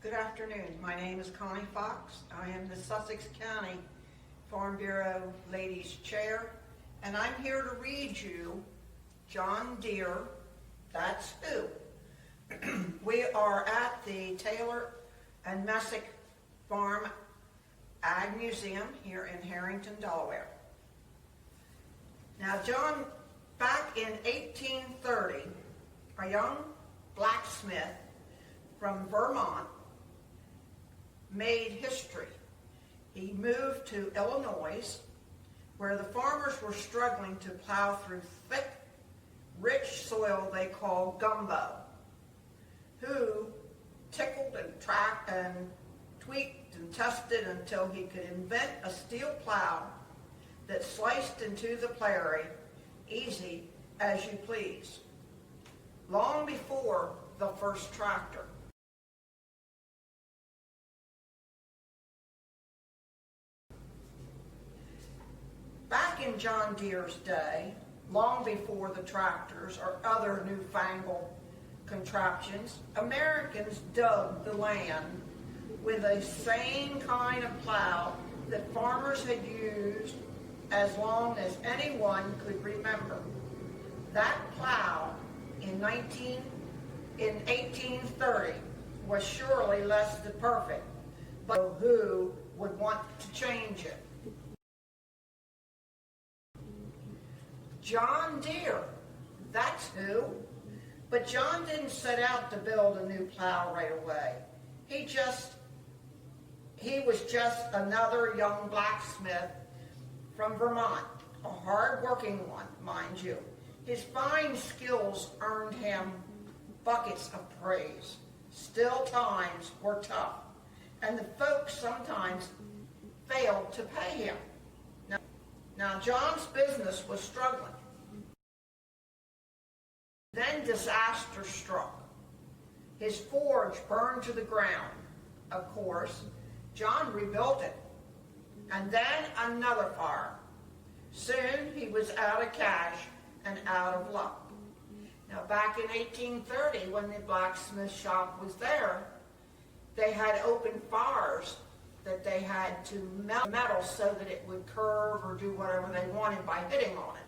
Good afternoon. My name is Connie Fox. I am the Sussex County Farm Bureau Ladies Chair, and I'm here to read you John Deere, That's Who. We are at the Taylor and Messick Farm Ag Museum here in Harrington, Delaware. Now, John, back in 1830, a young blacksmith from Vermont made history. He moved to Illinois, where the farmers were struggling to plow through thick, rich soil they call gumbo, who tickled and tracked and tweaked and tested until he could invent a steel plow that sliced into the prairie easy as you please, long before the first tractor. Back in John Deere's day, long before the tractors or other newfangled contraptions, Americans dug the land with the same kind of plow that farmers had used as long as anyone could remember. That plow in 1830 was surely less than perfect, but who would want to change it? John Deere, that's who. But John didn't set out to build a new plow right away. He was just another young blacksmith from Vermont, a hard-working one, mind you. His fine skills earned him buckets of praise. Still, times were tough, and the folks sometimes failed to pay him. Now John's business was struggling. Then disaster struck. His forge burned to the ground. Of course, John rebuilt it. And then another fire. Soon he was out of cash and out of luck. Now back in 1830, when the blacksmith shop was there, they had open fires that they had to melt metal so that it would curve or do whatever they wanted by hitting on it.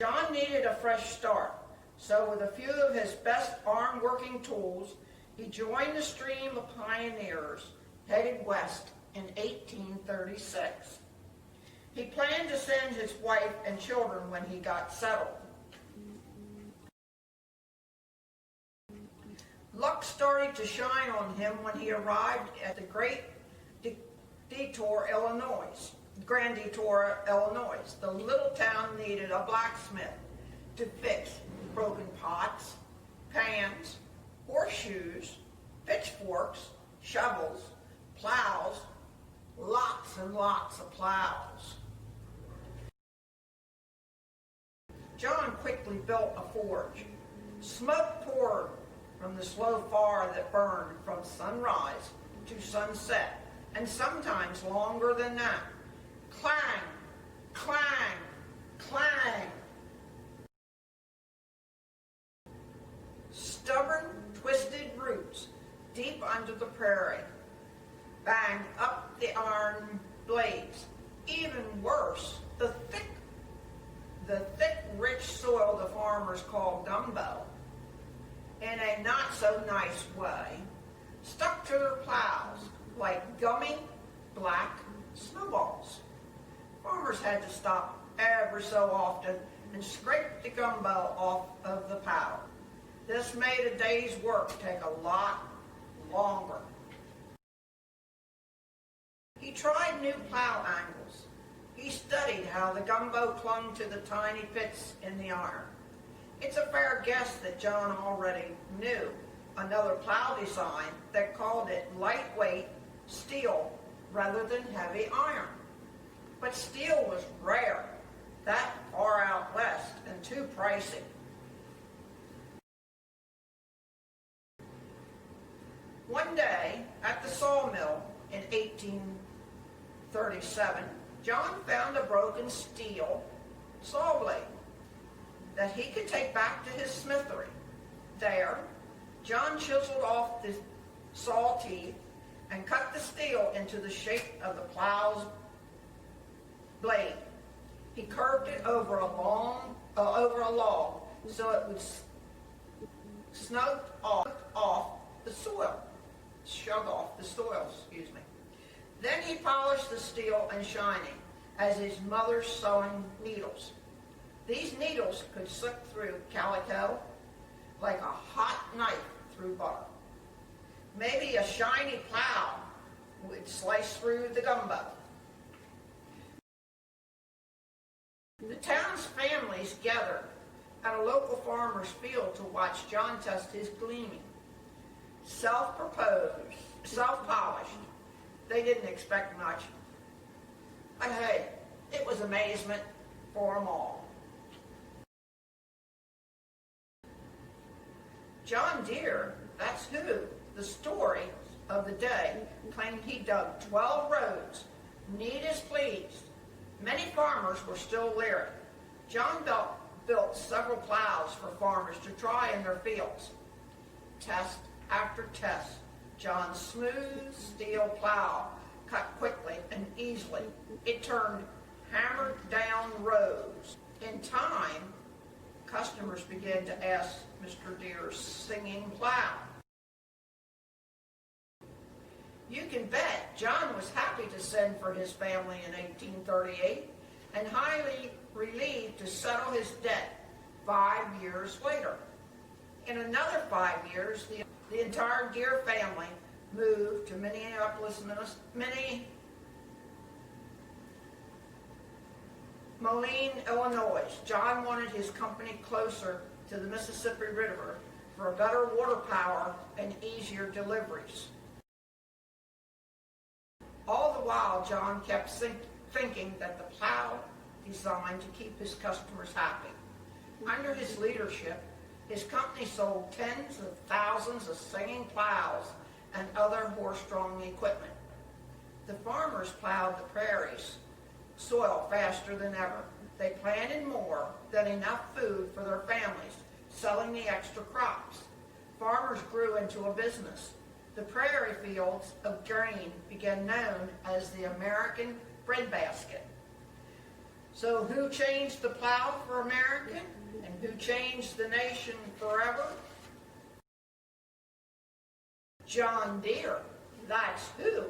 John needed a fresh start, so with a few of his best arm working tools, he joined the stream of pioneers headed west in 1836. He planned to send his wife and children when he got settled. Luck started to shine on him when he arrived at the Grand Detour, Illinois. The little town needed a blacksmith to fix broken pots, pans, horseshoes, pitchforks, shovels, plows, lots and lots of plows. John quickly built a forge. Smoke poured from the slow fire that burned from sunrise to sunset, and sometimes longer than that. Clang, clang, clang. Stubborn, twisted roots deep under the prairie banged up the iron blades. Even worse, the thick, rich soil the farmers called gumbo, in a not-so-nice way, stuck to their plows like gummy black snowballs. Farmers had to stop every so often and scrape the gumbo off of the plow. This made a day's work take a lot longer. He tried new plow angles. He studied how the gumbo clung to the tiny pits in the iron. It's a fair guess that John already knew another plow design that called it lightweight steel rather than heavy iron. But steel was rare, that far out west, and too pricey. One day, at the sawmill in 1837, John found a broken steel saw blade that he could take back to his smithery. There, John chiseled off the saw teeth and cut the steel into the shape of the plow's blade. He curved it over a log so it would snug off the soil. Shug off the soil, excuse me. Then he polished the steel and shining as his mother's sewing needles. These needles could slip through calico like a hot knife through butter. Maybe a shiny plow would slice through the gumbo. The town's families gathered at a local farmer's field to watch John test his gleaming. Self-polished. They didn't expect much. But hey, it was amazement for them all. John Deere, that's who, the story of the day, claimed he dug 12 roads, neat as pleased. Many farmers were still leery. John built several plows for farmers to try in their fields. Test after test, John's smooth steel plow cut quickly and easily. It turned hammered down roads. In time, customers began to ask Mr. Deere's singing plow. You can bet John was happy to send for his family in 1838 and highly relieved to settle his debt 5 years later. In another 5 years, the entire Deere family moved to Moline, Illinois. John wanted his company closer to the Mississippi River for better water power and easier deliveries. All the while, John kept thinking that the plow designed to keep his customers happy. Under his leadership, his company sold tens of thousands of singing plows and other horse-drawn equipment. The farmers plowed the prairies soil faster than ever. They planted more than enough food for their families, selling the extra crops. Farmers grew into a business. The prairie fields of grain began known as the American breadbasket. So who changed the plow for American? And who changed the nation forever? John Deere. That's who.